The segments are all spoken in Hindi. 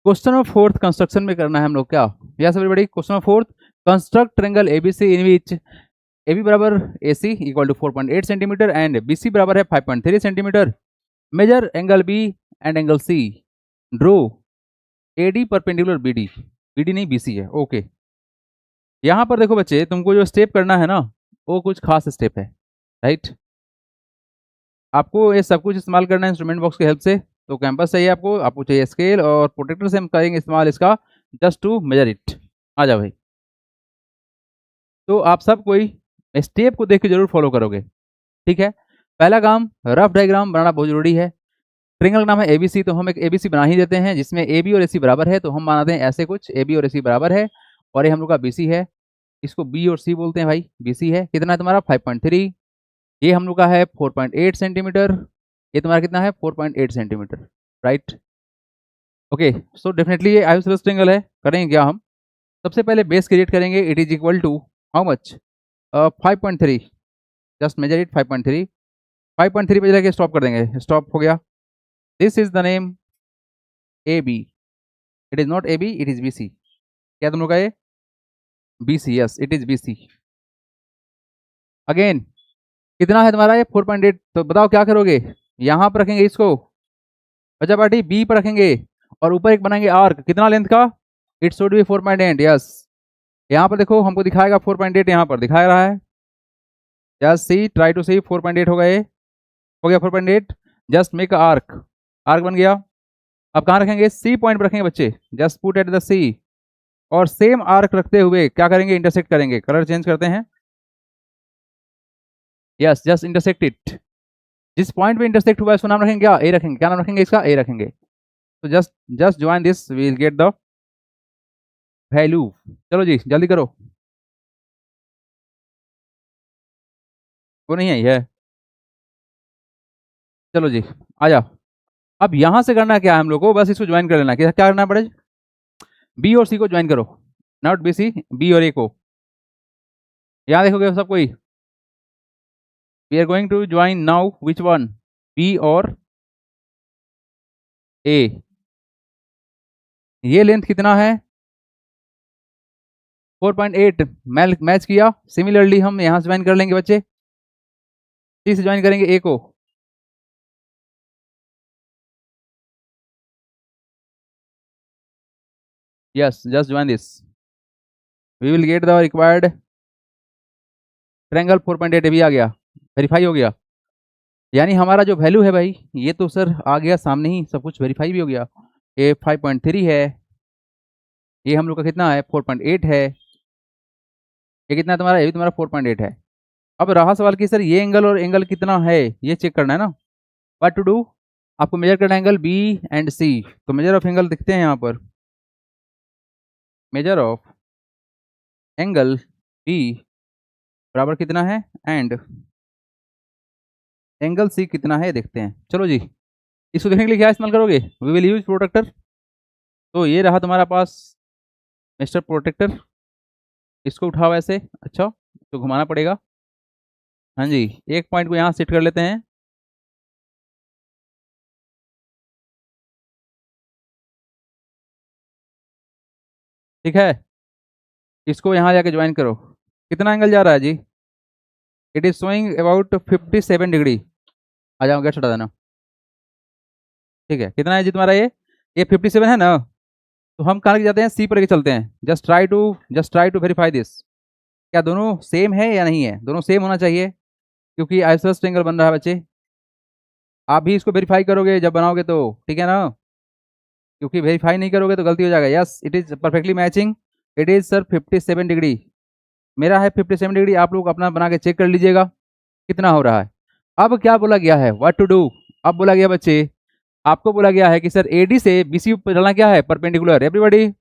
क्वेश्चन ऑफ फोर्थ कंस्ट्रक्शन में करना है हम लोग क्या। Yes everybody, question of fourth, construct triangle ABC in which AB बराबर AC equal to 4.8 centimetre and BC बराबर है 5.3 centimetre. Measure angle B and angle C। Draw AD perpendicular BD, BD नहीं BC है। ओके, यहाँ पर देखो बच्चे, तुमको जो स्टेप करना है ना वो कुछ खास स्टेप है, राइट। आपको ये सब कुछ इस्तेमाल करना है इंस्ट्रूमेंट बॉक्स की हेल्प से। तो कैंपस चाहिए आपको चाहिए स्केल और प्रोटेक्टर से हम करेंगे इस्तेमाल इसका जस्ट टू मेजर इट। आ जाओ भाई। तो आप सब कोई स्टेप को देख के जरूर फॉलो करोगे, ठीक है। पहला काम, रफ डायग्राम बनाना बहुत जरूरी है। ट्रायंगल का नाम है एबीसी, तो हम एक एबीसी बना ही देते हैं जिसमें ए बी और AC बराबर है। तो हम बनाते हैं ऐसे कुछ, ए बी और AC बराबर है और ये हम लोग का BC है। इसको B और C बोलते हैं भाई। BC है कितना है तुम्हारा 5.3, ये हम लोग का है 4.8 सेंटीमीटर, ये तुम्हारा कितना है 4.8 centimetre, right. Okay, so definitely ये आइसोसेलेस ट्रायंगल है। करेंगे क्या हम, सबसे पहले बेस क्रिएट करेंगे। It is equal to how much 5.3, just measure it 5.3। 5.3 पे जाके स्टॉप कर देंगे, स्टॉप हो गया। This is the name AB, it is not AB, it is BC। क्या तुम लोग का ये BC, yes it is BC। Again कितना है तुम्हारा ये 4.8, तो बताओ क्या करोगे, यहाँ पर रखेंगे इसको बच्चा पार्टी, B पर रखेंगे और ऊपर एक बनाएंगे आर्क, कितना लेंथ का, इट शुड बी 4.8, यस। यहाँ पर देखो हमको दिखाएगा 4.8, यहाँ पर दिखा रहा है, जस्ट सी, ट्राई टू सी 4.8 होगा, ये हो गया 4.8। जस्ट मेक आर्क, आर्क बन गया। अब कहाँ रखेंगे, C पॉइंट पर रखेंगे बच्चे, just put at the C। और सेम आर्क रखते हुए क्या करेंगे, इंटरसेक्ट करेंगे। कलर चेंज करते हैं, यस जस्ट इंटरसेक्ट इट। जिस पॉइंट पे इंटरसेक्ट हुआ है उसका नाम रखेंगे क्या, A रखेंगे। क्या नाम रखेंगे इसका, A रखेंगे। तो just just join this, we will get the value. चलो जी जल्दी करो, वो नहीं आई है, चलो जी आ जाओ। अब यहां से करना क्या है हम लोग को, बस इसको ज्वाइन कर लेना। क्या करना पड़े, B और C को ज्वाइन करो, नॉट BC, B और A को। यहाँ देखोगे सब कोई, we are going to join now which one, B और A। ये लेंथ कितना है 4.8, मैच किया। सिमिलरली हम यहाँ से ज्वाइन कर लेंगे बच्चे, C से ज्वाइन करेंगे A को। Yes just join this, we will get the required triangle 4.8 भी आ गया, वेरीफाई हो गया। यानी हमारा जो वैल्यू है भाई ये तो सर आ गया सामने ही, सब कुछ वेरीफाई भी हो गया। ये 5.3 है, ये हम लोग का कितना है 4.8 है, ये कितना है तुम्हारा, ये भी तुम्हारा 4.8 है। अब रहा सवाल कि सर ये एंगल और एंगल कितना है, ये चेक करना है ना। व्हाट टू डू, आपको मेजर करना है एंगल B एंड C। तो मेजर ऑफ एंगल दिखते हैं यहाँ पर, मेजर ऑफ एंगल B बराबर कितना है एंड एंगल C कितना है देखते हैं। चलो जी, इसको देखने के लिए क्या इस्तेमाल करोगे, वी विल यूज प्रोटेक्टर। तो ये रहा तुम्हारा पास मिस्टर प्रोटेक्टर, इसको उठाओ ऐसे, अच्छा तो घुमाना पड़ेगा। हाँ जी, एक पॉइंट को यहाँ सेट कर लेते हैं, ठीक है। इसको यहाँ जाके ज्वाइन करो, कितना एंगल जा रहा है जी, it is showing about 57 degree. आ जाओ गेट हटा देना, ठीक है। कितना है जी तुम्हारा ये 57 है ना। तो हम कहाँ लेके जाते हैं, C पर लेके चलते हैं। Just try to verify this, क्या दोनों सेम है या नहीं है, दोनों सेम होना चाहिए क्योंकि आइसोसेलेस ट्रायंगल बन रहा है बच्चे। आप भी इसको वेरीफाई करोगे जब बनाओगे तो, ठीक है ना, क्योंकि वेरीफाई नहीं करोगे तो गलती हो जाएगा। Yes it is perfectly matching, it is sir 57 degree, मेरा है 57 डिग्री। आप लोग अपना बना के चेक कर लीजिएगा कितना हो रहा है। अब क्या बोला गया है, व्हाट टू डू, अब बोला गया बच्चे, आपको बोला गया है कि सर AD से BC पर चलना क्या है, परपेंडिकुलर। एवरीबॉडी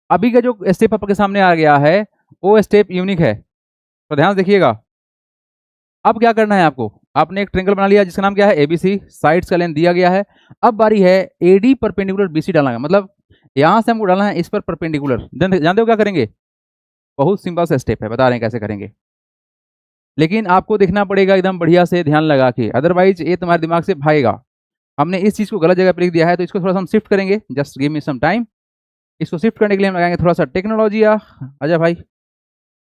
अभी का जो स्टेप आपके सामने आ गया है वो स्टेप यूनिक है, तो ध्यान से देखिएगा। अब क्या करना है आपको, आपने एक ट्रायंगल बना लिया जिसका नाम क्या है ABC, साइड्स का लेंथ दिया गया है। अब बारी है AD परपेंडिकुलर BC डालना है, मतलब यहां से हमको डालना है इस पर परपेंडिकुलर। जानते हो क्या करेंगे, बहुत सिंपल सा स्टेप है, बता रहे हैं कैसे करेंगे, लेकिन आपको देखना पड़ेगा एकदम बढ़िया से ध्यान लगा के, अदरवाइज ये तुम्हारे दिमाग से भागेगा। हमने इस चीज़ को गलत जगह पर लिख दिया है, तो इसको थोड़ा सा हम शिफ्ट करेंगे। Just give me some time. इसको शिफ्ट करने के लिए हम लगाएंगे थोड़ा सा टेक्नोलॉजी। आजा भाई,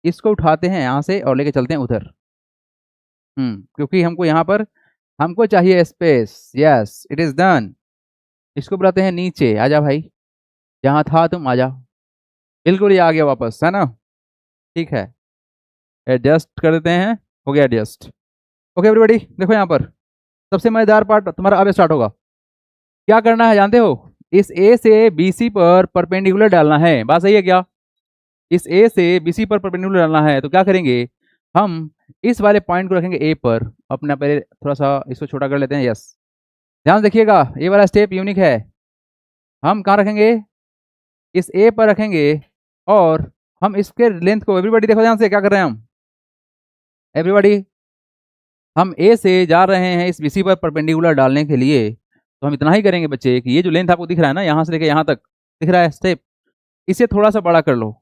इसको उठाते हैं यहाँ से और लेके चलते हैं उधर। क्योंकि हमको यहाँ पर हमको चाहिए space. Yes, it is done. इसको बुलाते हैं नीचे। आजा भाई, जहाँ था तुम आजा। बिल्कुल ही आ गया वापस, है ना? ठीक है, एडजस्ट कर देते हैं। हो गया एडजस्ट। ओके एवरीबॉडी, देखो यहाँ पर सबसे मजेदार पार्ट तुम्हारा अब स्टार्ट होगा। क्या करना है जानते हो? इस ए से बीसी पर परपेंडिकुलर डालना है। बात सही है क्या? इस ए से बीसी पर परपेंडिकुलर डालना है, तो क्या करेंगे हम? इस वाले पॉइंट को रखेंगे ए पर। अपना पहले थोड़ा सा इसको छोटा कर लेते हैं। यस, ध्यान से देखिएगा, ये वाला स्टेप यूनिक है। हम कहाँ रखेंगे? इस ए पर रखेंगे और हम इसके लेंथ को, एवरीबॉडी देखो ध्यान से, क्या कर रहे हैं हम? एवरीबॉडी, हम ए से जा रहे हैं इस बीसी पर परपेंडिकुलर डालने के लिए, तो हम इतना ही करेंगे बच्चे कि ये जो लेंथ आपको दिख रहा है ना, यहाँ से लेके यहाँ तक दिख रहा है स्टेप, इसे थोड़ा सा बड़ा कर लो।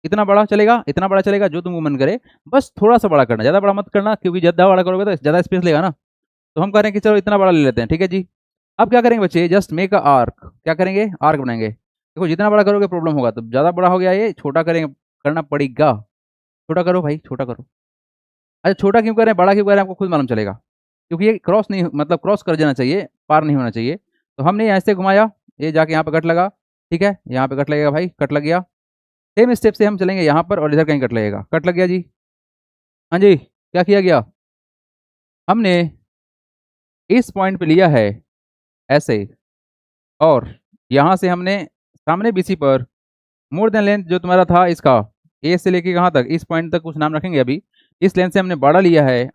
इतना बड़ा चलेगा, इतना बड़ा चलेगा, जो तुमको मन करे, बस थोड़ा सा बड़ा करना, ज़्यादा बड़ा मत करना, क्योंकि ज़्यादा बड़ा करोगे तो ज़्यादा स्पेस लेगा ना। तो हम कह रहे हैं कि चलो इतना बड़ा ले लेते हैं। ठीक है जी। अब क्या करेंगे बच्चे? Just make a arc. क्या करेंगे? आर्क बनाएंगे। देखो जितना बड़ा करोगे प्रॉब्लम होगा, तो ज़्यादा बड़ा हो गया, ये छोटा करेंगे, करना पड़ेगा। छोटा करो भाई, छोटा करो। अच्छा, छोटा क्यों करें, बड़ा क्यों करें, आपको खुद मालूम चलेगा। क्योंकि ये क्रॉस नहीं, मतलब क्रॉस कर जाना चाहिए, पार नहीं होना चाहिए। तो हमने ऐसे घुमाया, ये जाके यहाँ पे कट लगा। ठीक है, यहाँ पे कट लगेगा भाई, कट लग गया। सेम स्टेप से हम चलेंगे यहाँ पर, और इधर कहीं कट लगेगा, कट लग गया जी। हाँ जी, क्या किया गया? हमने इस पॉइंट पे लिया है ऐसे, और यहाँ से हमने सामने बीसी पर मोर देन लेंथ जो तुम्हारा था इसका, ए से लेके कहाँ तक, इस पॉइंट तक कुछ नाम रखेंगे अभी। इस लेंथ से हमने बड़ा लिया है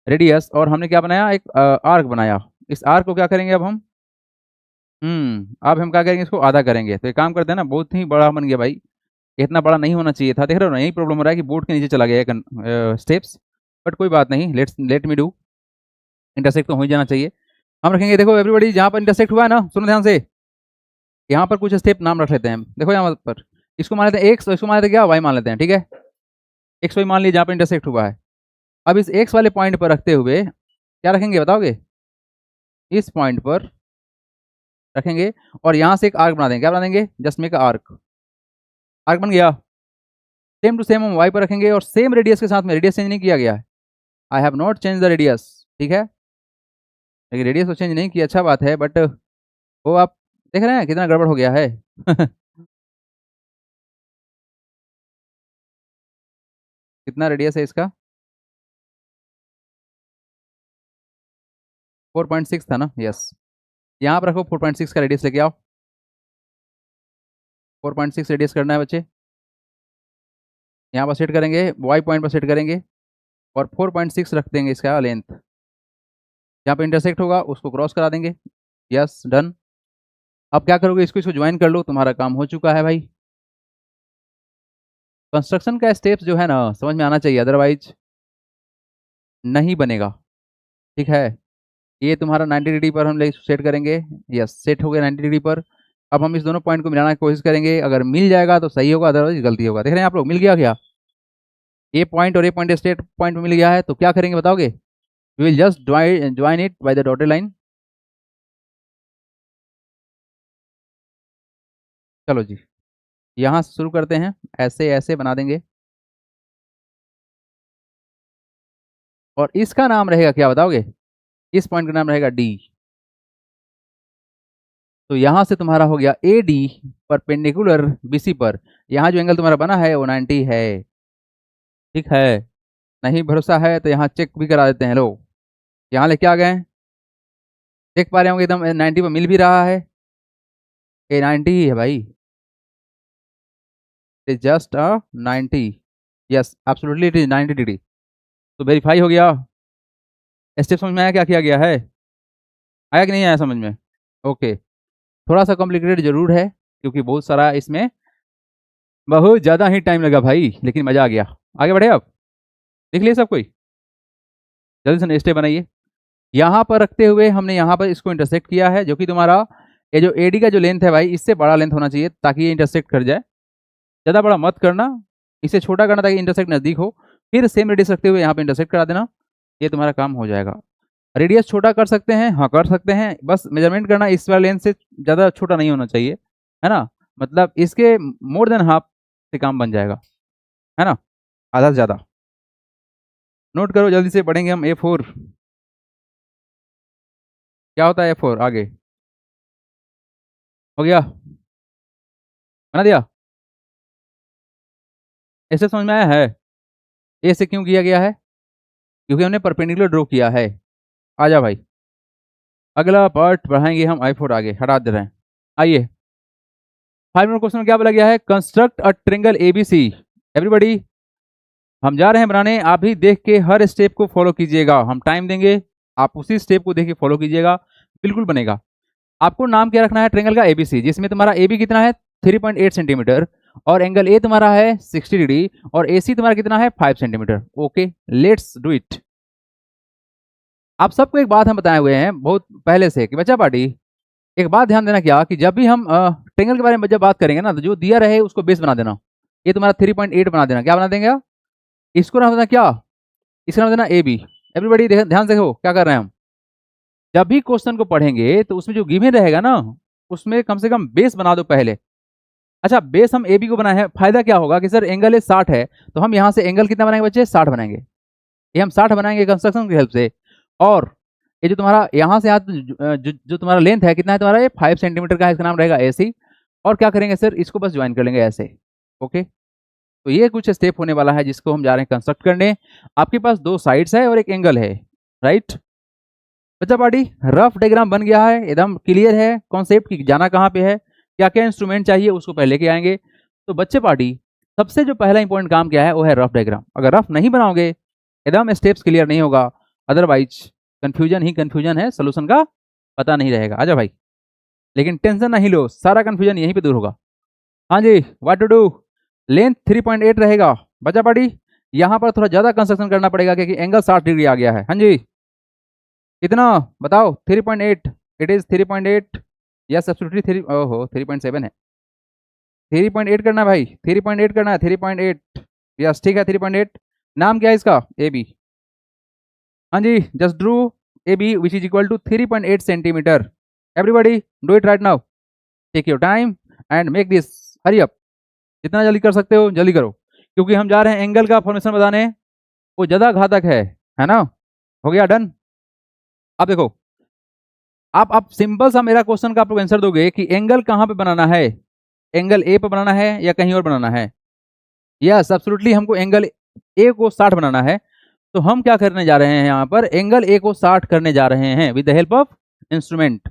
रेडियस, और हमने क्या बनाया? एक आर्क बनाया। इस आर्क को क्या करेंगे अब हम? अब हम क्या करेंगे? इसको आधा करेंगे। तो एक काम करते हैं ना, बहुत ही बड़ा बन गया भाई, इतना बड़ा नहीं होना चाहिए था। देख रहे हो ना, यही प्रॉब्लम हो रहा है कि बोर्ड के नीचे चला गया है स्टेप्स। बट कोई बात नहीं, लेट मी डू। इंटरसेक्ट तो हो ही जाना चाहिए। हम रखेंगे, देखो एवरीबॉडी, जहाँ पर इंटरसेक्ट हुआ है ना, सुनो ध्यान से, यहाँ पर कुछ स्टेप नाम रख लेते हैं। देखो यहाँ पर, इसको मान लेते हैं एक्स, इसको मान लेते हैं क्या, वाई मान लेते हैं। ठीक है, एक्स वाई मान लीजिए जहाँ पर इंटरसेक्ट हुआ है। अब इस एक्स वाले पॉइंट पर रखते हुए क्या रखेंगे बताओगे? इस पॉइंट पर रखेंगे और यहाँ से एक आर्क बना देंगे। क्या बना देंगे? Just make arc. आर्क बन गया। सेम टू सेम हम वाई पर रखेंगे, और सेम रेडियस के साथ में, रेडियस चेंज नहीं किया गया है। I have not change the radius. ठीक है, लेकिन रेडियस तो चेंज नहीं किया, अच्छा बात है, बट वो आप देख रहे हैं कितना गड़बड़ हो गया है। कितना रेडियस है इसका? 4.6 था ना? यस, यहाँ पर रखो 4.6 का रेडियस लेके आओ। 4.6 रेडियस करना है बच्चे। यहाँ पर सेट करेंगे, वाई पॉइंट पर सेट करेंगे, और 4.6 रख देंगे इसका लेंथ। जहाँ पे इंटरसेक्ट होगा उसको क्रॉस करा देंगे। Yes, done. अब क्या करोगे? इसको इसको ज्वाइन कर लो, तुम्हारा काम हो चुका है भाई। कंस्ट्रक्शन का स्टेप्स जो है ना, समझ में आना चाहिए, अदरवाइज नहीं बनेगा। ठीक है, ये तुम्हारा 90 डिग्री पर हम सेट करेंगे। यस, सेट हो गया 90 डिग्री पर। अब हम इस दोनों पॉइंट को मिलाने की कोशिश करेंगे, अगर मिल जाएगा तो सही होगा, अदरवाइज गलती होगा। देख रहे हैं आप लोग, मिल गया क्या? ए पॉइंट और ए पॉइंट स्टेट पॉइंट में मिल गया है, तो क्या करेंगे बताओगे? We will just join it by the dotted line. चलो जी, यहाँ से शुरू करते हैं, ऐसे ऐसे बना देंगे, और इसका नाम रहेगा क्या बताओगे? इस पॉइंट का नाम रहेगा डी। तो यहाँ से तुम्हारा हो गया ए डी परपेंडिकुलर बीसी पर। यहाँ जो एंगल तुम्हारा बना है वो 90 है। ठीक है, नहीं भरोसा है तो यहाँ चेक भी करा देते हैं। लो, यहाँ लेके आ गए, देख पा रहे होंगे एकदम 90 पर मिल भी रहा है। ये 90 ही है भाई, it just a 90। Yes, absolutely it is 90 degree. तो वेरीफाई हो गया। स्टेप समझ में आया क्या किया गया है? आया कि नहीं आया समझ में? ओके, थोड़ा सा कॉम्प्लिकेटेड जरूर है, क्योंकि बहुत सारा इसमें बहुत ज़्यादा ही टाइम लगा भाई, लेकिन मज़ा आ गया। आगे बढ़े अब, देख लिए सब कोई? जल्दी से स्टेप बनाइए। यहाँ पर रखते हुए हमने यहाँ पर इसको इंटरसेक्ट किया है, जो कि तुम्हारा ये जो एडी का जो लेंथ है भाई, इससे बड़ा लेंथ होना चाहिए ताकि ये इंटरसेक्ट कर जाए। ज़्यादा बड़ा मत करना, इसे छोटा करना ताकि इंटरसेक्ट नज़दीक हो। फिर सेम रेडियस रखते हुए यहाँ पे इंटरसेक्ट करा देना, ये तुम्हारा काम हो जाएगा। रेडियस छोटा कर सकते हैं, हाँ कर सकते हैं, बस मेजरमेंट करना इस वाले लेंथ से ज़्यादा छोटा नहीं होना चाहिए, है ना, मतलब इसके मोर देन हाफ से काम बन जाएगा, है ना, आधा से ज़्यादा। नोट करो जल्दी से, पढ़ेंगे हम A4। क्या होता है A4 आगे? हो गया, बना दिया? ऐसे समझ में आया है? ए से क्यों किया गया है? क्योंकि हमने परपेंडिकुलर ड्रॉ किया है। आ जा भाई, अगला पार्ट पढ़ाएंगे हम I4 आगे, हटा दे रहे हैं। आइए, 5 नंबर क्वेश्चन क्या बोला गया है? Construct a triangle ABC। Everybody, हम जा रहे हैं बनाने, आप भी देख के हर स्टेप को फॉलो कीजिएगा, हम टाइम देंगे, आप उसी स्टेप को देख के फॉलो कीजिएगा, बिल्कुल बनेगा। आपको नाम क्या रखना है? ट्रेंगल का ABC, जिसमें तुम्हारा AB कितना है? 3.8 सेंटीमीटर, और एंगल A तुम्हारा है 60 डिग्री, और AC तुम्हारा कितना है? 5 centimetre. Okay, let's do it. आप सबको एक बात हम बताए हुए हैं बहुत पहले से कि बच्चा पार्टी, एक बात ध्यान देना क्या कि जब भी हम ट्रेंगल के बारे में जब बात करेंगे ना, तो जो दिया रहे उसको बेस बना देना। ये तुम्हारा 3.8 बना देना, क्या बना देंगे? इसको नाम देना क्या? इसका नाम देना AB। एवरीबॉडी ध्यान से देखो क्या कर रहे हैं हम। जब भी क्वेश्चन को पढ़ेंगे तो उसमें जो गिवन रहेगा ना, उसमें कम से कम बेस बना दो पहले। अच्छा, बेस हम AB को बनाए हैं, फायदा क्या होगा कि सर एंगल ए 60 है, तो हम यहाँ से एंगल कितना बनाएंगे बच्चे? 60 बनाएंगे। ये हम 60 बनाएंगे कंस्ट्रक्शन की हेल्प से। और ये जो तुम्हारा यहाँ से यहाँ जो तुम्हारा लेंथ है कितना है तुम्हारा? ये 5 सेंटीमीटर का है, इसका नाम रहेगा AC। और क्या करेंगे सर? इसको बस ज्वाइन कर लेंगे ऐसे। ओके, तो ये कुछ स्टेप होने वाला है जिसको हम जा रहे हैं कंस्ट्रक्ट करने। आपके पास 2 साइड्स है और एक एंगल है, राइट बच्चा पार्टी? रफ डायग्राम बन गया है, एकदम क्लियर है कॉन्सेप्ट की जाना कहाँ पे है, क्या क्या इंस्ट्रूमेंट चाहिए उसको पहले लेके आएंगे। तो बच्चे पार्टी, सबसे जो पहला इंपॉर्टेंट काम क्या है वो है रफ डायग्राम। अगर रफ नहीं बनाओगे एकदम स्टेप्स क्लियर नहीं होगा, अदरवाइज कंफ्यूजन ही कंफ्यूजन है, सोल्यूशन का पता नहीं रहेगा। आजा भाई, लेकिन टेंशन नहीं लो, सारा कंफ्यूजन यहीं पे दूर होगा। हाँ जी, व्हाट टू डू? लेंथ 3.8 रहेगा बच्चा पार्टी। यहाँ पर थोड़ा ज़्यादा कंस्ट्रक्शन करना पड़ेगा क्योंकि एंगल 60 डिग्री आ गया है। हाँ जी, कितना बताओ? 3.8, इट इज 3.8, यस एब्सोल्युटली 3, ओहो 3.7 है। 3.8 करना है भाई, 3.8 करना है, 3.8, यस ठीक है 3.8। नाम क्या है इसका? AB। हाँ जी, just drew AB which is equal to 3.8 centimetre. Everybody do it right now, take your time and make this, hurry up, जितना जल्दी कर सकते हो जल्दी करो, क्योंकि हम जा रहे हैं एंगल का फॉर्मेशन बताने, वो ज़्यादा घातक है ना। हो गया डन? अब देखो, आप सिंपल सा मेरा क्वेश्चन का आप लोग आंसर दोगे कि एंगल कहाँ पे बनाना है, एंगल ए पे बनाना है या कहीं और बनाना है? यस एब्सोल्युटली, हमको एंगल ए को 60 बनाना है। तो हम क्या करने जा रहे हैं? यहाँ पर एंगल ए को 60 करने जा रहे हैं with the help of instrument.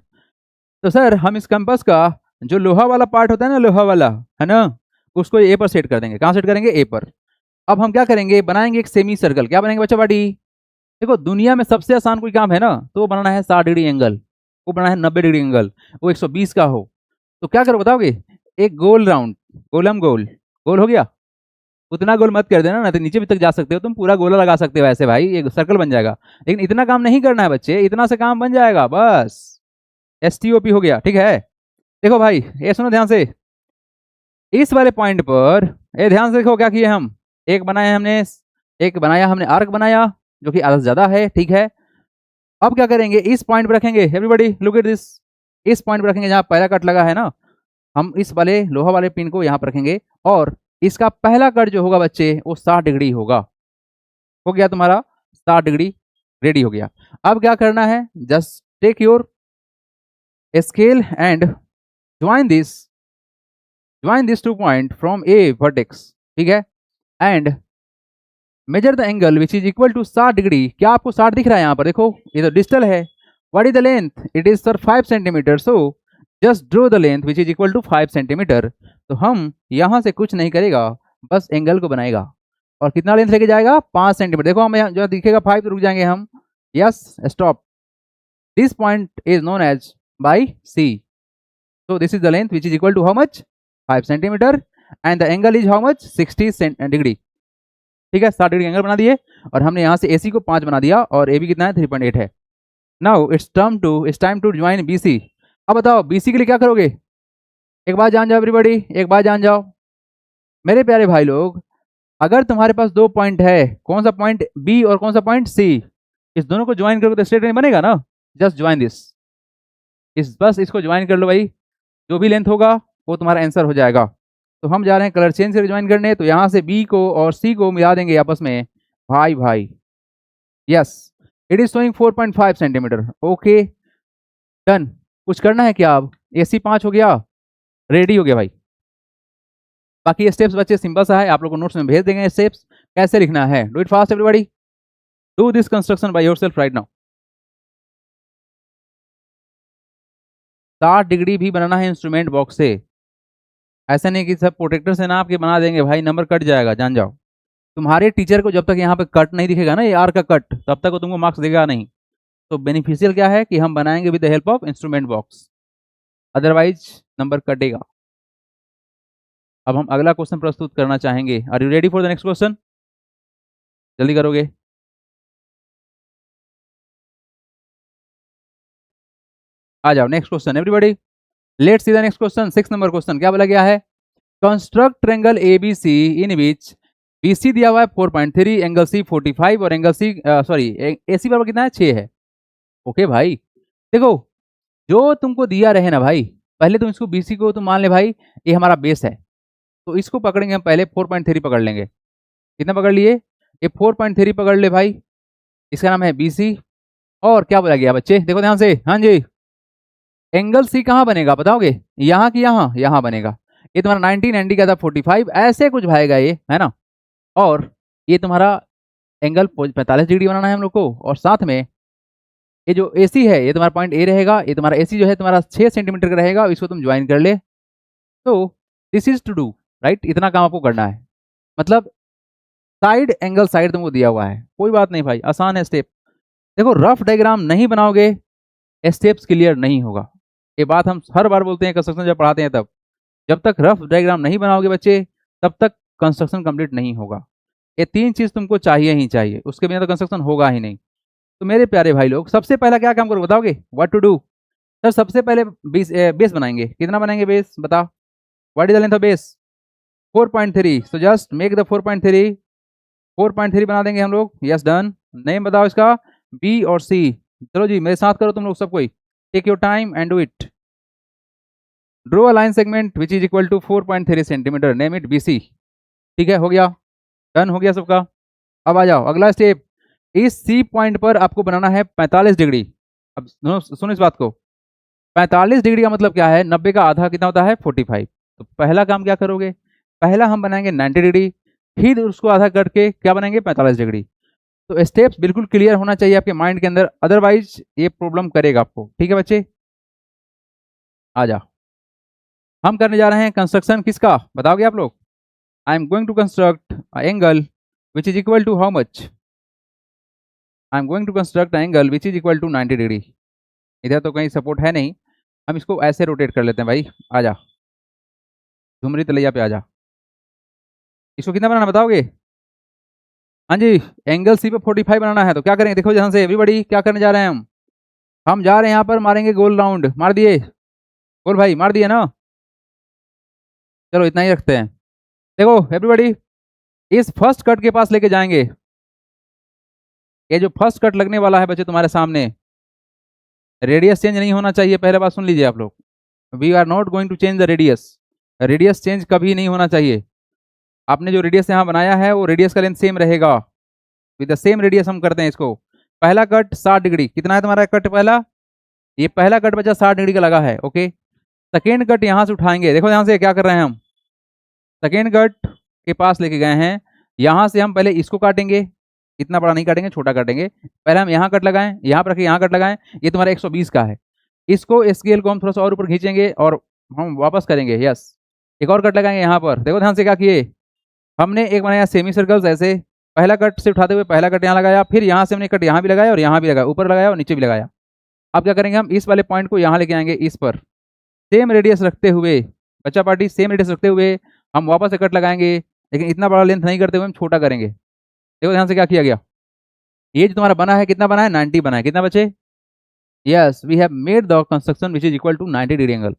तो सर हम इस कंपास का जो लोहा वाला पार्ट होता है ना, लोहा वाला, है ना, उसको ए पर सेट कर देंगे। कहाँ सेट करेंगे? ए पर। अब हम क्या करेंगे? बनाएंगे एक सेमी सर्कल। क्या बनाएंगे बच्चा पार्टी? देखो, दुनिया में सबसे आसान कोई काम है ना, तो वो बनाना है 60 डिग्री एंगल, वो बनाना है 90 डिग्री एंगल, वो 120 का हो। तो क्या करो बताओगे? एक गोल राउंड, गोलम गोल, गोल हो गया। उतना गोल मत कर देना ना, तो नीचे भी तक जा सकते हो तुम, पूरा गोला लगा सकते हो ऐसे भाई, एक सर्कल बन जाएगा। लेकिन इतना काम नहीं करना है बच्चे, इतना से काम बन जाएगा बस। STOP हो गया, ठीक है। देखो भाई, ये सुनो ध्यान से, इस वाले पॉइंट पर ये ध्यान से देखो क्या किए हम। एक बनाया हमने, एक बनाया हमने आर्क बनाया, जो कि आधा से ज्यादा है, ठीक है। अब क्या करेंगे? इस पॉइंट पर रखेंगे, एवरीबॉडी लुक एट दिस, इस पॉइंट पर रखेंगे जहां पहला कट लगा है ना, हम इस वाले लोहा वाले पिन को यहाँ पर रखेंगे, और इसका पहला कट जो होगा बच्चे वो 60 डिग्री होगा। हो गया तुम्हारा 60 डिग्री रेडी हो गया। अब क्या करना है? Just take your scale and join this 2 point from a vertex, ठीक है, and measure the angle which is equal to 60 degree. क्या आपको 60 दिख रहा है? यहाँ पर देखो, ये तो डिस्टल है। What is the length? It is sir 5 centimetre. So just draw the length which is equal to 5 centimetre. तो हम यहाँ से कुछ नहीं करेगा, बस एंगल को बनाएगा, और कितना लेंथ लेके जाएगा? 5 सेंटीमीटर। देखो, हम यहाँ जो दिखेगा 5 तो रुक जाएंगे हम, yes stop. This point is known as by C। So this is the length which is equal to how much? 5 centimeter, and the angle is how much? 60 degree, ठीक है। 60 डिग्री एंगल बना दिए, और हमने यहाँ से AC को 5 बना दिया, और AB कितना है? 3.8 है। Now it's time to join BC। अब बताओ BC के लिए क्या करोगे? एक बात जान जाओ एवरीबॉडी, एक बात जान जाओ मेरे प्यारे भाई लोग, अगर तुम्हारे पास 2 पॉइंट है, कौन सा पॉइंट B और कौन सा पॉइंट C, इस दोनों को ज्वाइन करोगे तो स्ट्रेट लाइन बनेगा ना। जस्ट ज्वाइन दिस, बस इसको ज्वाइन कर लो भाई, जो भी लेंथ होगा वो तुम्हारा आंसर हो जाएगा। तो हम जा रहे हैं कलर चेंज करके ज्वाइन करने, तो यहाँ से बी को और सी को मिला देंगे आपस में भाई भाई। Yes, it is showing 4.5 centimetre. Okay done. कुछ करना है क्या? अब AC 5 हो गया, रेडी हो गया भाई। बाकी स्टेप्स बच्चे सिंपल सा है, आप लोग को नोट्स में भेज देंगे स्टेप्स कैसे लिखना है। Do it fast everybody, do this construction by yourself right now. 60 degree भी बनाना है इंस्ट्रूमेंट बॉक्स से, ऐसा नहीं कि सब प्रोटेक्टर से ना आपके बना देंगे भाई, नंबर कट जाएगा जान जाओ। तुम्हारे टीचर को जब तक यहाँ पे कट नहीं दिखेगा ना, ये आर का कट, तब तक वो तुमको मार्क्स देगा नहीं। तो बेनिफिशियल क्या है कि हम बनाएंगे with the help of instrument box, otherwise number कटेगा। अब हम अगला क्वेश्चन प्रस्तुत करना चाहेंगे। Are you ready for the next question? जल्दी करोगे? आ जाओ next question everybody, let's see the next question. 6 number question क्या बोला गया है? Construct triangle ABC in which BC दिया हुआ है 4.3, एंगल C 45 और एंगल C सॉरी AC बराबर कितना है 6 है। ओके भाई, देखो जो तुमको दिया रहे ना भाई, पहले तुम इसको BC को तुम मान ले भाई ये हमारा बेस है, तो इसको पकड़ेंगे हम पहले 4.3 पकड़ लेंगे। कितना पकड़ लिए? ये 4.3 पकड़ ले भाई, इसका नाम है BC। और क्या बोला गया बच्चे, देखो ध्यान से, हाँ जी, एंगल C कहाँ बनेगा बताओगे? यहाँ की यहाँ, यहाँ बनेगा। ये तुम्हारा 19, एंडी का था 45, ऐसे कुछ भाएगा ये, है ना। और ये तुम्हारा एंगल 45 डिग्री बनाना है हम लोग को, और साथ में ये जो AC है ये तुम्हारा पॉइंट A रहेगा, ये तुम्हारा AC जो है तुम्हारा 6 सेंटीमीटर का रहेगा, इसको तुम ज्वाइन कर ले। तो this is to do right, इतना काम आपको करना है। मतलब साइड एंगल साइड तुमको दिया हुआ है, कोई बात नहीं भाई, आसान है स्टेप। देखो रफ डायग्राम नहीं बनाओगे स्टेप्स क्लियर नहीं होगा, ये बात हम हर बार बोलते हैं कंस्ट्रक्शन जब पढ़ाते हैं तब। जब तक रफ डायग्राम नहीं बनाओगे बच्चे, तब तक कंस्ट्रक्शन कंप्लीट नहीं होगा। ये 3 चीज तुमको चाहिए ही चाहिए, उसके बिना तो कंस्ट्रक्शन होगा ही नहीं। तो मेरे प्यारे भाई लोग, सबसे पहला क्या काम करो बताओगे? What to do? सर सबसे पहले बेस बनाएंगे। कितना बनाएंगे बेस बता? What is the length of base? 4.3। So just make the 4.3 बना देंगे हम लोग। Yes done. नेम बताओ इसका, B और C। चलो जी मेरे साथ करो तुम लोग सब कोई, take your time and do it. Draw a line segment which is equal to 4.3 centimetre, name it BC। ठीक है, हो गया, डन हो गया सबका। अब आ जाओ अगला स्टेप, इस C पॉइंट पर आपको बनाना है 45 डिग्री। अब सुनो इस बात को, 45 डिग्री का मतलब क्या है? 90 का आधा कितना होता है? 45। तो पहला काम क्या करोगे? पहला हम बनाएंगे 90 डिग्री, फिर उसको आधा करके क्या बनाएंगे? 45 डिग्री। तो स्टेप्स बिल्कुल क्लियर होना चाहिए आपके माइंड के अंदर, अदरवाइज ये प्रॉब्लम करेगा आपको। ठीक है बच्चे, आ जा। हम करने जा रहे हैं कंस्ट्रक्शन किसका बताओगे आप लोग? I am going to construct angle which is equal to how much? I am going to construct angle which is equal to 90 degree. इधर तो कहीं सपोर्ट है नहीं, हम इसको ऐसे रोटेट कर लेते हैं भाई। आ जा झुमरी तलैया पे आ जा। इसको कितना बनाना बताओगे? हाँ जी, एंगल C पे 45 बनाना है। तो क्या करेंगे देखो ध्यान से एवरीबॉडी, क्या करने जा रहे हैं हम जा रहे हैं यहाँ पर मारेंगे गोल राउंड। मार दिए गोल भाई, मार दिए ना। चलो इतना ही रखते हैं। देखो एवरीबॉडी, इस फर्स्ट कट के पास लेके जाएंगे। ये जो फर्स्ट कट लगने वाला है बच्चे तुम्हारे सामने, रेडियस चेंज नहीं होना चाहिए, पहले बात सुन लीजिए आप लोग। We are not going to change the radius, radius change कभी नहीं होना चाहिए। आपने जो रेडियस यहाँ बनाया है वो रेडियस का लेंथ सेम रहेगा, विद द सेम रेडियस हम करते हैं इसको। पहला कट 60 डिग्री, कितना है तुम्हारा कट पहला? ये पहला कट बचा 60 डिग्री का लगा है। ओके, सेकेंड कट यहाँ से उठाएंगे। देखो यहाँ से क्या कर रहे हैं हम, सेकेंड कट के पास लेके गए हैं। यहाँ से हम पहले इसको काटेंगे, इतना बड़ा नहीं काटेंगे, छोटा काटेंगे। पहले हम यहाँ कट लगाएं, यहाँ पर रखिए, यहाँ कट लगाएं। ये तुम्हारा 120 का है, इसको स्केल को हम थोड़ा सा और ऊपर खींचेंगे और हम वापस करेंगे। यस, एक और कट लगाएंगे यहाँ पर। देखो ध्यान से क्या किए, हमने एक बनाया सेमी सर्कल्स ऐसे, पहला कट से उठाते हुए पहला कट यहाँ लगाया, फिर यहाँ से हमने कट यहाँ भी लगाया और यहाँ भी लगाया, ऊपर लगाया और नीचे भी लगाया। अब क्या करेंगे, हम इस वाले पॉइंट को यहाँ लेके आएंगे, इस पर सेम रेडियस रखते हुए, बच्चा पार्टी सेम रेडियस रखते हुए हम वापस से कट लगाएंगे, लेकिन इतना बड़ा लेंथ नहीं करते हुए हम छोटा करेंगे। देखो ध्यान से क्या किया गया, ये जो तुम्हारा बना है कितना बना है? 90 बना है। कितना बचे? Yes, we have made the construction which is equal to 90 degree angle.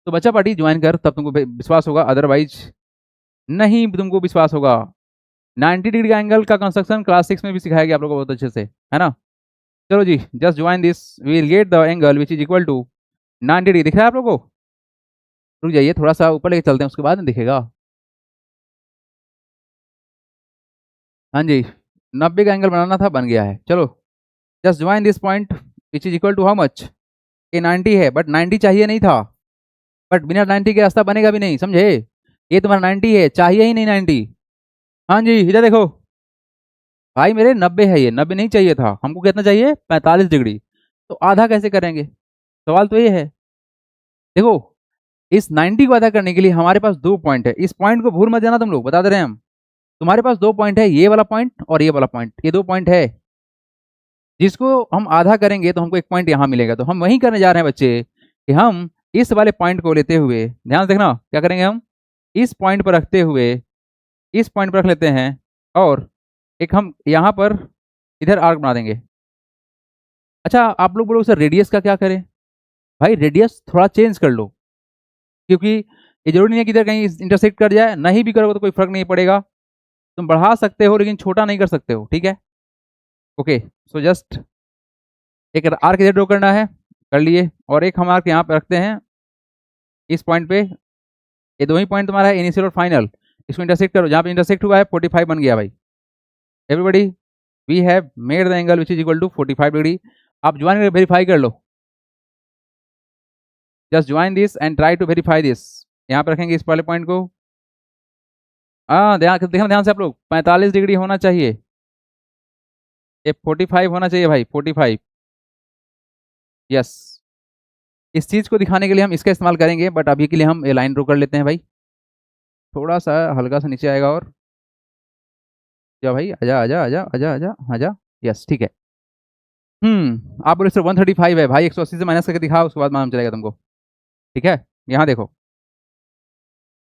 तो बच्चा पार्टी ज्वाइन कर, तब तुमको विश्वास होगा, अदरवाइज नहीं तुमको विश्वास होगा। 90 डिग्री का एंगल का कंस्ट्रक्शन क्लास 6 में भी सिखाया गया आप लोगों को बहुत अच्छे से, है ना। चलो जी, just join this, we will get the angle which is equal to 90 degree. दिख रहा है आप लोगों को? रुक जाइए, थोड़ा सा ऊपर लेके चलते हैं, उसके बाद में दिखेगा। हाँ जी, 90 का एंगल बनाना था, बन गया है। चलो, just join this point which is equal to how much? ये 90 है, बट 90 चाहिए नहीं था, बट बिना 90 के रास्ता बनेगा भी नहीं, समझे? ये तुम्हारा 90 है, चाहिए ही नहीं 90। हाँ जी, इधर देखो भाई, मेरे 90 है, ये 90 नहीं चाहिए था हमको, कितना चाहिए? 45 डिग्री। तो आधा कैसे करेंगे? सवाल तो ये है। देखो, इस 90 को आधा करने के लिए हमारे पास दो पॉइंट है, इस पॉइंट को भूल मत जाना तुम लोग, बता दे रहे हैं हम। तुम्हारे पास दो पॉइंट है, ये वाला पॉइंट और ये वाला पॉइंट, ये दो पॉइंट है, जिसको हम आधा करेंगे तो हमको एक पॉइंट यहाँ मिलेगा। तो हम वही करने जा रहे हैं बच्चे, कि हम इस वाले पॉइंट को लेते हुए, ध्यान से देखना क्या करेंगे हम, इस पॉइंट पर रखते हुए इस पॉइंट पर रख लेते हैं, और एक हम यहाँ पर इधर आर्क बना देंगे। अच्छा, आप लोग बोलो सर रेडियस का क्या करें? भाई रेडियस थोड़ा चेंज कर लो, क्योंकि ये जरूरी नहीं है कि इधर कहीं इंटरसेक्ट कर जाए, नहीं भी करोगे तो कोई फर्क नहीं पड़ेगा। तुम बढ़ा सकते हो लेकिन छोटा नहीं कर सकते हो, ठीक है? ओके, सो जस्ट एक आर्क इधर ड्रॉ करना है, कर लिए, और एक हम आर्क यहाँ पे रखते हैं इस पॉइंट पे। ये दो ही पॉइंट तुम्हारा है, इनिशियल और फाइनल, इसको इंटरसेक्ट करो, जहाँ पे इंटरसेक्ट हुआ है 45 बन गया भाई। Everybody, we have made the angle which is equal to 45 degree. आप ज्वाइन वेरीफाई कर लो, just join this and try to verify this. यहाँ पे रखेंगे इस वाले पॉइंट को। हाँ, ध्यान देखना, ध्यान से आप लोग, 45 डिग्री होना चाहिए, ये 45 होना चाहिए भाई, 45। यस, इस चीज़ को दिखाने के लिए हम इसका इस्तेमाल करेंगे, बट अभी के लिए हम ये लाइन ड्रॉ कर लेते हैं भाई, थोड़ा सा हल्का सा नीचे आएगा, और जा भाई, आजा आजा आजा आजा आजा आजा। यस, ठीक है। आप बोले सर 135 है भाई, 180 से माइनस करके दिखाओ, उसके बाद मालूम चलेगा तुमको। ठीक है, यहाँ देखो,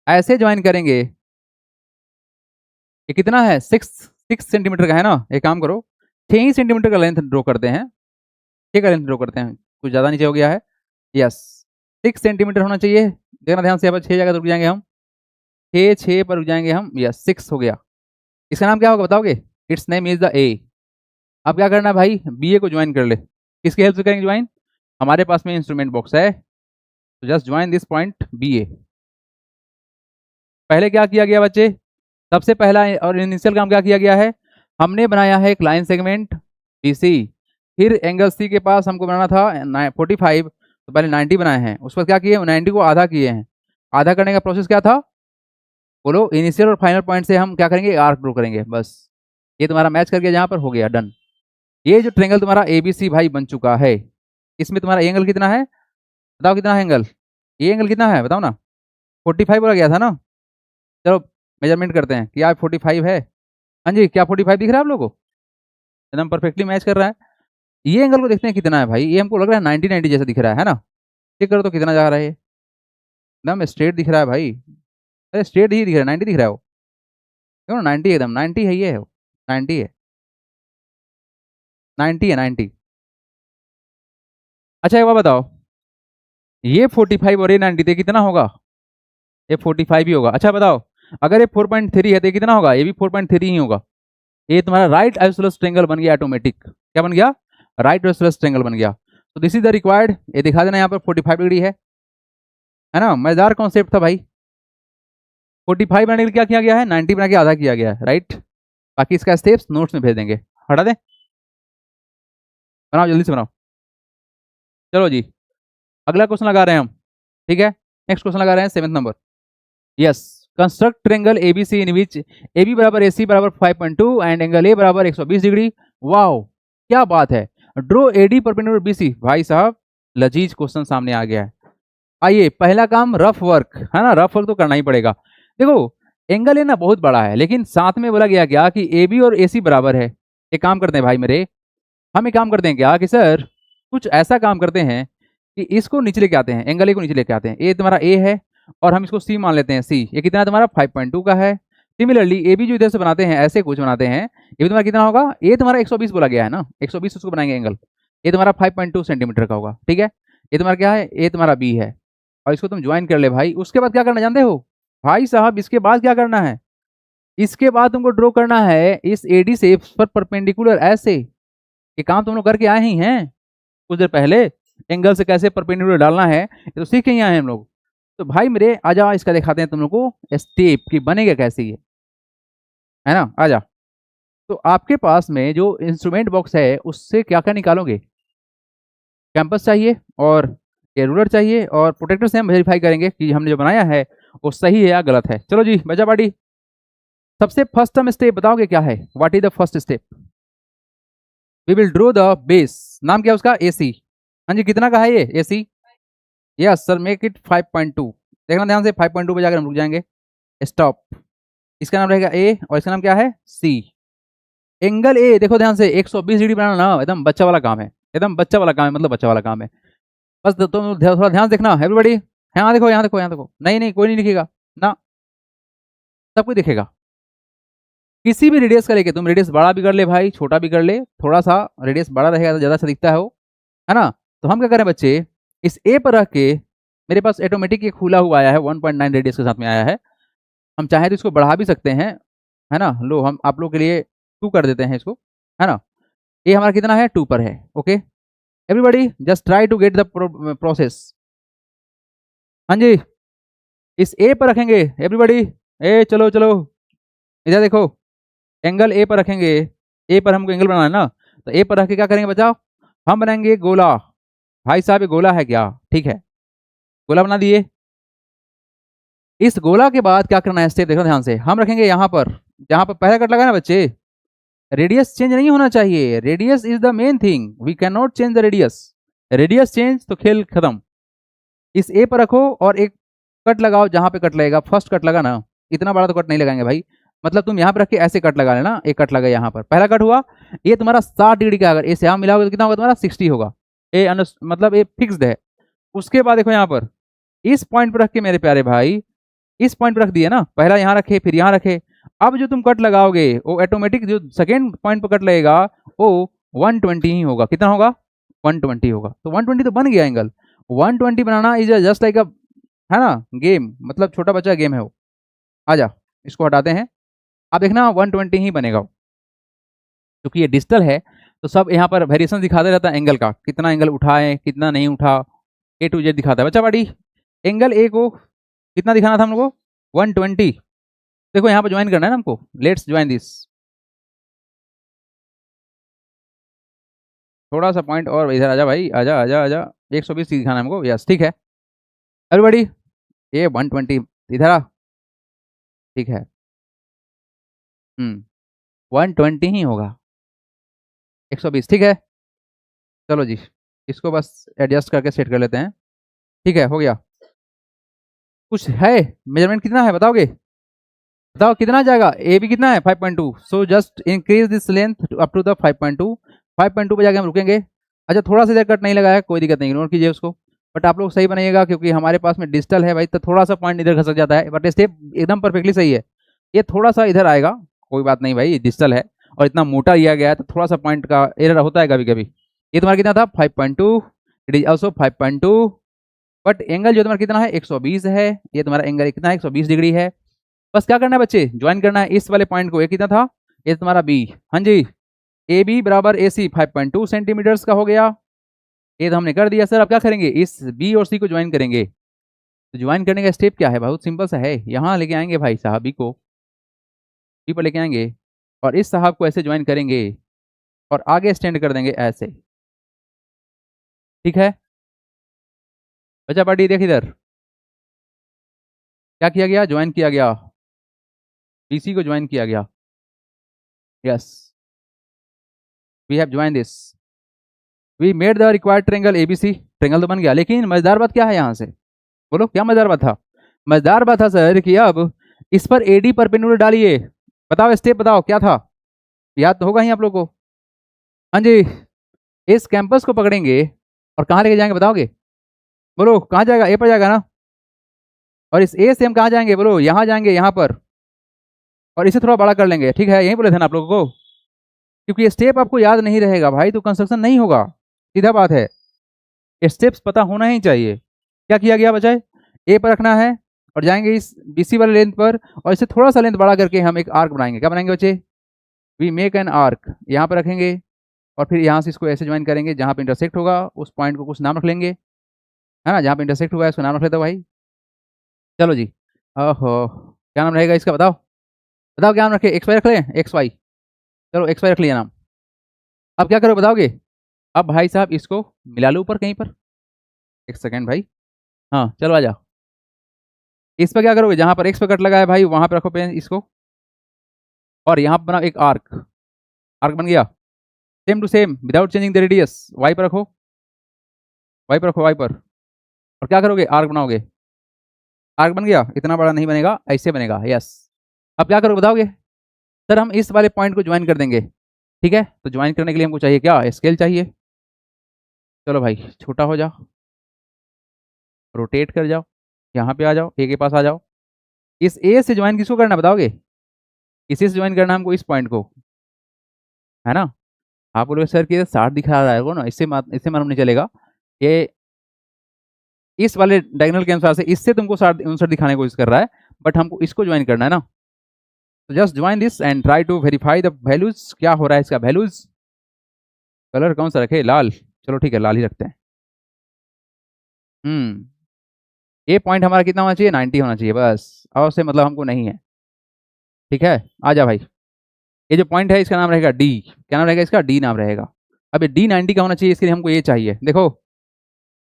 ऐसे ज्वाइन करेंगे। ये कितना है? 6 सेंटीमीटर का है ना। एक काम करो, 6 ही सेंटीमीटर का लेंथ ड्रॉ करते हैं, 6 का लेंथ ड्रॉ करते हैं, कुछ ज़्यादा नीचे हो गया है। यस, 6 सेंटीमीटर होना चाहिए। देखना ध्यान से, यहाँ पर 6 जगह रुक जाएंगे हम, 6 पर रुक जाएंगे हम। यस, 6 हो गया। इसका नाम क्या होगा बताओगे? इट्स नेम इज द ए। अब क्या करना है भाई, बी ए को ज्वाइन कर ले। किसकी हेल्प से करेंगे ज्वाइन? हमारे पास में इंस्ट्रूमेंट बॉक्स है, तो just join this point b a. पहले क्या किया गया बच्चे? सबसे पहला और इनिशियल काम क्या किया गया है? हमने बनाया है एक लाइन सेगमेंट बी सी, फिर एंगल सी के पास हमको बनाना था 45, तो पहले 90 बनाए हैं, उस पर क्या किए? 90 को आधा किए हैं। आधा करने का प्रोसेस क्या था बोलो? इनिशियल और फाइनल पॉइंट से हम क्या करेंगे? आर्क ड्रॉ करेंगे, बस। ये तुम्हारा मैच कर गया, जहाँ पर हो गया, डन। ये जो ट्रेंगल तुम्हारा ए बी सी भाई बन चुका है, इसमें तुम्हारा एंगल कितना है बताओ? कितना है एंगल? ये एंगल कितना है बताओ ना? 45 बोला गया था ना। चलो मेजरमेंट करते हैं, क्या 45 है? हाँ जी, क्या 45 दिख रहा है आप लोगों को? एकदम परफेक्टली मैच कर रहा है। ये एंगल को देखते हैं कितना है भाई, ये हमको लग रहा है 90 जैसा दिख रहा है ना। चेक करो तो कितना जा रहा है, ये एकदम स्ट्रेट दिख रहा है भाई। अरे स्ट्रेट ही दिख रहा है, 90 दिख रहा है वो, क्यों? 90 एकदम 90 है, ये है 90 है, 90 है, 90। अच्छा, एक बात बताओ, ये 45 और ये 90 थे, कितना होगा? ये 45 ही होगा। अच्छा बताओ, अगर ये 4.3 है तो ये कितना होगा? ये भी 4.3 ही होगा। ये तुम्हारा राइट आइसोसेलेस ट्रायंगल बन गया ऑटोमेटिक। क्या बन गया? राइट आइसोसेलेस ट्रायंगल बन गया। तो दिस इज द रिक्वायर्ड, ये दिखा देना, यहाँ पर 45 डिग्री है ना। मजेदार कॉन्सेप्ट था भाई। 45 बनाने के लिए क्या किया गया है? 90 बना के आधा किया गया है, राइट। बाकी इसका स्टेप्स नोट्स में भेज देंगे, हटा दें, बनाओ जल्दी से बनाओ। चलो जी, अगला क्वेश्चन लगा रहे हैं हम, ठीक है। नेक्स्ट क्वेश्चन लगा रहे हैं 7th नंबर। Yes, construct triangle ABC in which A B बराबर ए सी बराबर 5.2 एंड एंगल ए बराबर 120 डिग्री। वाओ, क्या बात है। Draw AD perpendicular BC. भाई साहब, लजीज क्वेश्चन सामने आ गया है। आइए, पहला काम रफ वर्क है ना, रफ वर्क तो करना ही पड़ेगा। देखो, एंगल है ना बहुत बड़ा है, लेकिन साथ में बोला गया क्या कि ए बी और ए सी बराबर है। एक काम करते हैं भाई मेरे, हम एक काम करते हैं क्या कि सर कुछ ऐसा काम करते हैं कि इसको नीचे लेके आते हैं, एंगल ए को नीचे लेके आते हैं। ए तुम्हारा ए है और हम इसको सी मान लेते हैं, सी। ये कितना है तुम्हारा? 5.2 का है। सिमिलरली ए बी जो इधर से बनाते हैं, ऐसे कुछ बनाते हैं, ये भी तुम्हारा कितना होगा? ये तुम्हारा 120 बोला गया है ना, 120 उसको बनाएंगे एंगल। ये तुम्हारा 5.2 सेंटीमीटर का होगा, ठीक है। ये तुम्हारा क्या है? ये तुम्हारा बी है, और इसको तुम ज्वाइन कर ले भाई। उसके बाद क्या करना जानते हो भाई साहब? इसके बाद क्या करना है? इसके बाद तुमको ड्रॉ करना है इस एडी से पर परपेंडिकुलर ऐसे, ये काम तुम लोग करके आए ही हैं कुछ देर पहले। एंगल से कैसे परपेंडिकुलर डालना है ये तो सीख के ही आए हैं हम लोग। तो भाई मेरे आ जाओ, इसका दिखाते हैं तुम लोग को स्टेप की बनेगा कैसे ये, है ना। आ जा। तो आपके पास में जो इंस्ट्रूमेंट बॉक्स है उससे क्या क्या निकालोगे, कैंपस चाहिए और ये रूलर चाहिए और प्रोटेक्टर से हम वेरीफाई करेंगे कि हमने जो बनाया है वो सही है या गलत है। चलो जी बजा बाड़ी। सबसे फर्स्ट हम स्टेप बताओगे क्या है, what is the first step. We will draw the base, नाम क्या है उसका, एसी। हाँ जी कितना का है ये AC, yes sir make it 5.2। देखना ध्यान से 5.2 पे जाकर हम रुक जाएंगे, स्टॉप। इसका नाम रहेगा ए और इसका नाम क्या है सी। एंगल ए देखो ध्यान से 120 डिग्री बनाना ना एकदम बच्चा वाला काम है, एकदम बच्चा वाला काम है, मतलब बच्चा वाला काम है। बस तुम थोड़ा ध्यान देखना एवरीबॉडी। यहाँ देखो यहाँ देखो यहाँ देखो, नहीं नहीं कोई नहीं दिखेगा ना, सब कोई दिखेगा। किसी भी रेडियस का लेके तुम रेडियस बड़ा भी कर ले भाई छोटा भी कर ले, थोड़ा सा रेडियस बड़ा रहेगा तो ज़्यादा अच्छा दिखता है वो, है ना। तो हम क्या करें बच्चे, इस ए पर रख के, मेरे पास ऑटोमेटिक एक खुला हुआ आया है 1.9 रेडियस के साथ में आया है, हम चाहे तो इसको बढ़ा भी सकते हैं, है ना। लो हम आप लोग के लिए 2 कर देते हैं इसको, है ना। ये हमारा कितना है 2 पर है, okay. Everybody just try to get the process. हाँ जी इस ए पर रखेंगे एवरीबॉडी, ए चलो चलो इधर देखो, एंगल ए पर रखेंगे, ए पर हमको एंगल बनाना है ना, तो ए पर रख के क्या करेंगे बचाओ, हम बनाएंगे गोला। भाई साहब ये गोला है क्या, ठीक है गोला बना दिए। इस गोला के बाद क्या करना है स्टेप देखो ध्यान से, हम रखेंगे यहाँ पर, जहाँ पर पहला कट लगा ना बच्चे, रेडियस चेंज नहीं होना चाहिए, radius is the main thing, we can not change the radius, radius change तो खेल खत्म। इस ए पर रखो और एक कट लगाओ, जहां पे कट लगेगा फर्स्ट कट लगा ना, इतना बड़ा तो कट नहीं लगाएंगे भाई, मतलब तुम यहाँ पे रख के ऐसे कट लगा लेना, एक कट लगा यहाँ पर पहला कट हुआ, ये तुम्हारा 60 डिग्री का, अगर ए से यहाँ मिलाओगे तो कितना होगा तुम्हारा 60 होगा, ए मतलब ए फिक्स्ड है। उसके बाद देखो यहाँ पर इस पॉइंट पर रख के मेरे प्यारे भाई, इस पॉइंट पर रख दिया ना, पहला यहाँ रखे फिर यहाँ रखे, अब जो तुम कट लगाओगे वो ऑटोमेटिक जो सेकेंड पॉइंट पर कट लगेगा वो 120 ही होगा, कितना होगा 120 होगा, तो 120 तो बन गया angle. 120 banana is just like अ, है ना गेम, मतलब छोटा बच्चा गेम है वो। आ जा इसको हटाते हैं, अब देखना 120 ही बनेगा क्योंकि ये डिजिटल है, तो सब यहाँ पर वेरिएशन दिखाते रहता है एंगल का, कितना एंगल उठाए कितना नहीं उठा, ए टू जेड दिखाता है बच्चा बाड़ी। एंगल ए को कितना दिखाना था हम लोग को 120, देखो यहाँ पर ज्वाइन करना है ना हमको, लेट्स ज्वाइन दिस, थोड़ा सा पॉइंट और इधर आजा भाई, आजा आजा आजा, 120 दिखाना है हमको, यस ठीक है एवरीबॉडी, ये 120 इधर आ, ठीक है 120 ही होगा, 120 ठीक है। चलो जी इसको बस एडजस्ट करके सेट कर लेते हैं, ठीक है हो गया। कुछ है मेजरमेंट कितना है बताओगे, बताओ कितना जाएगा, ए बी कितना है 5.2, so just increase this length up to the 5.2, 5.2 पे जाके हम रुकेंगे। अच्छा थोड़ा सा इधर कट नहीं लगाया कोई दिक्कत नहीं, इग्नोर कीजिए उसको, बट आप लोग सही बनाइएगा क्योंकि हमारे पास में डिजिटल है भाई, तो थोड़ा सा पॉइंट इधर खसक जाता है, बट स्टेप एकदम परफेक्टली सही है, ये थोड़ा सा इधर आएगा कोई बात नहीं भाई, डिजिटल है और इतना मोटा लिया गया है तो थोड़ा सा पॉइंट का एरर होता है कभी कभी। ये तुम्हारा कितना था 5.2, it is also 5.2, but angle जो तुम्हारा कितना है 120 है, ये तुम्हारा एंगल कितना है 120 डिग्री है। बस क्या करना है बच्चे, ज्वाइन करना है इस वाले पॉइंट को, ये कितना था ये तुम्हारा बी, हाँ जी ए बी बराबर ए सी 5.2 सेंटीमीटर्स का हो गया, ये तो हमने कर दिया। सर अब क्या करेंगे, इस बी और सी को ज्वाइन करेंगे, तो ज्वाइन करने का स्टेप क्या है, बहुत सिंपल सा है, यहाँ लेके आएंगे भाई साहब बी को, बी पर लेके आएंगे और इस साहब को ऐसे ज्वाइन करेंगे और आगे स्टैंड कर देंगे ऐसे, ठीक है बच्चा पार्टी देख इधर, क्या किया गया ज्वाइन किया गया, बीसी को ज्वाइन किया गया, yes we have join this, we made the required triangle ABC, triangle तो बन गया, लेकिन मजेदार बात क्या है यहाँ से, बोलो क्या मजेदार बात था। मजेदार बात था सर कि अब इस पर एडी परपेंडिकुलर डालिए, बताओ स्टेप बताओ क्या था, याद तो होगा ही आप लोग को। हाँ जी इस कैंपस को पकड़ेंगे और कहाँ लेके जाएंगे बताओगे, बोलो कहाँ जाएगा, ए पर जाएगा ना, और इस ए से हम कहाँ जाएंगे, बोलो यहाँ जाएंगे यहाँ पर, और इसे थोड़ा बड़ा कर लेंगे, ठीक है यहीं बोले थे ना आप लोगों को, क्योंकि ये स्टेप आपको याद नहीं रहेगा भाई तो कंस्ट्रक्शन नहीं होगा, सीधा बात है, स्टेप्स पता होना ही चाहिए। क्या किया गया बचाए, ए पर रखना है और जाएंगे इस बीसी वाले लेंथ पर, और इसे थोड़ा सा लेंथ बड़ा करके हम एक आर्क बनाएंगे, क्या बनाएंगे बच्चे, वी मेक एन आर्क, यहाँ पर रखेंगे और फिर यहाँ से इसको ऐसे ज्वाइन करेंगे जहाँ पे इंटरसेक्ट होगा उस पॉइंट को कुछ नाम रख लेंगे, है ना, जहाँ पे इंटरसेक्ट हुआ है उसको नाम रख लेते हो भाई। चलो जी, ओहो क्या नाम रहेगा इसका, बताओ बताओ क्या नाम रखे, एक्स वाई रख लें, एक्स वाई, चलो एक्स वाई रख लिया नाम। अब क्या करो बताओगे, अब भाई साहब इसको मिला लो ऊपर कहीं पर, एक सेकेंड भाई, हाँ चलो आ जाओ। इस पर क्या करोगे, जहाँ पर एक्स पर कट लगा है भाई वहाँ पर रखो पेन इसको, और यहाँ पर बनाओ एक आर्क, आर्क बन गया, same to same without changing the radius, y पर रखो, वाई पर रखो, वाई पर, और क्या करोगे आर्क बनाओगे, आर्क बन गया, इतना बड़ा नहीं बनेगा, ऐसे बनेगा, यस। अब क्या करोगे बताओगे, सर हम इस वाले पॉइंट को ज्वाइन कर देंगे, ठीक है, तो ज्वाइन करने के लिए हमको चाहिए क्या, स्केल चाहिए। चलो भाई छोटा हो जाओ, रोटेट कर जाओ, यहाँ पे आ जाओ, ए के पास आ जाओ, इस ए से ज्वाइन किसको करना बताओगे, इसी से ज्वाइन करना हमको इस पॉइंट को, है ना। आप बोलोगे सर कि 60 दिखा रहा है वो ना, इससे मालूम नहीं चलेगा, ये इस वाले डायगोनल के अनुसार से इससे तुमको 60 दिखाने की कोशिश कर रहा है, बट हमको इसको ज्वाइन करना है ना। तो just join this and try to verify the values, क्या हो रहा है इसका वैल्यूज। कलर कौन सा रखे, लाल, चलो ठीक है लाल ही रखते हैं। ये पॉइंट हमारा कितना होना चाहिए, 90 होना चाहिए बस, और से मतलब हमको नहीं है, ठीक है। आ जा भाई, ये जो पॉइंट है इसका नाम रहेगा डी, क्या नाम रहेगा इसका, डी नाम रहेगा। अब ये डी 90 का होना चाहिए, इसके लिए हमको ये चाहिए, देखो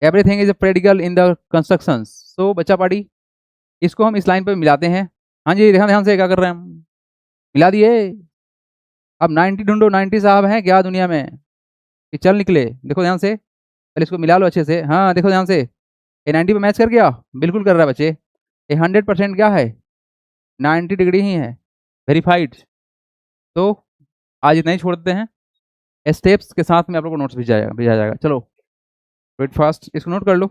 everything is practical in the construction, so बच्चा पार्टी इसको हम इस लाइन पर मिलाते हैं। हाँ जी ध्यान ध्यान से, क्या कर रहे हैं हम, मिला दिए। अब 90 ढूंढो, 90 साहब हैं क्या दुनिया में कि चल निकले, देखो ध्यान से, पहले इसको मिला लो अच्छे से, हाँ देखो ध्यान से, ये 90 पे मैच कर गया, बिल्कुल कर रहा है बच्चे, ये 100% क्या है, 90 डिग्री ही है, वेरीफाइड। तो आज इतना ही छोड़ देते हैं, स्टेप्स के साथ में आप लोग को नोट्स भेजा जाएगा, चलो वेट फास्ट, इसको नोट कर लो।